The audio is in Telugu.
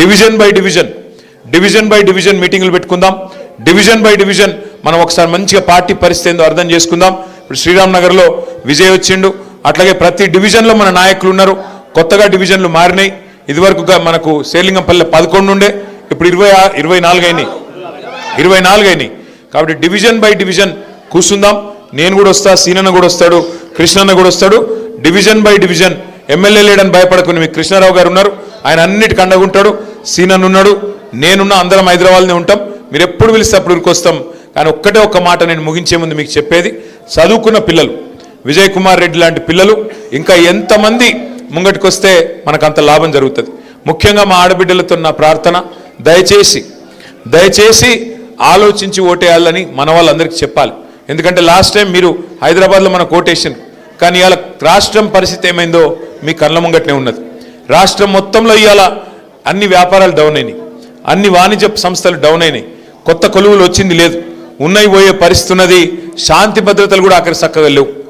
డివిజన్ బై డివిజన్ మీటింగులు పెట్టుకుందాం. డివిజన్ బై డివిజన్ మనం ఒకసారి మంచిగా పార్టీ పరిస్థితి ఏందో అర్థం చేసుకుందాం. ఇప్పుడు శ్రీరామ్ నగర్లో విజయ్ వచ్చిండు, అట్లాగే ప్రతి డివిజన్లో మన నాయకులు ఉన్నారు. కొత్తగా డివిజన్లు మారినాయి. ఇదివరకు మనకు సేలింగంపల్లె 11 ఉండే, ఇప్పుడు 24 అయినాయి. కాబట్టి డివిజన్ బై డివిజన్ కూర్చుందాం. నేను కూడా వస్తా, సీనన్న కూడా వస్తాడు, కృష్ణన్న కూడా వస్తాడు. డివిజన్ బై డివిజన్ ఎమ్మెల్యే లేడని భయపడకుని మీకు కృష్ణారావు గారు ఉన్నారు, ఆయన అన్నిటికీ అండగుంటాడు. సీనన్న ఉన్నాడు, నేనున్నా, అందరం హైదరాబాద్లోనే ఉంటాం. మీరు ఎప్పుడు పిలిస్తే అప్పుడు వస్తాం. కానీ ఒక్క మాట నేను ముగించే ముందు మీకు చెప్పేది, చదువుకున్న పిల్లలు, విజయ్ కుమార్ రెడ్డి లాంటి పిల్లలు ఇంకా ఎంతమంది ముంగటికి వస్తే మనకు అంత లాభం జరుగుతుంది. ముఖ్యంగా మా ఆడబిడ్డలతో నా ప్రార్థన, దయచేసి ఆలోచించి ఓటేయాలని మన వాళ్ళందరికీ చెప్పాలి. ఎందుకంటే లాస్ట్ టైం మీరు హైదరాబాద్లో మనకు ఓటేషన్, కానీ ఇవాళ రాష్ట్రం పరిస్థితి ఏమైందో మీ కళ్ళ ముంగట్నే ఉన్నది. రాష్ట్రం మొత్తంలో ఇవాళ అన్ని వ్యాపారాలు డౌన్ అయినాయి, అన్ని వాణిజ్య సంస్థలు డౌన్ అయినాయి, కొత్త కొలువులు వచ్చింది లేదు, ఉన్నాయి పోయే పరిస్థితి ఉన్నది. శాంతి భద్రతలు కూడా అక్కడ చక్కగా లేవు.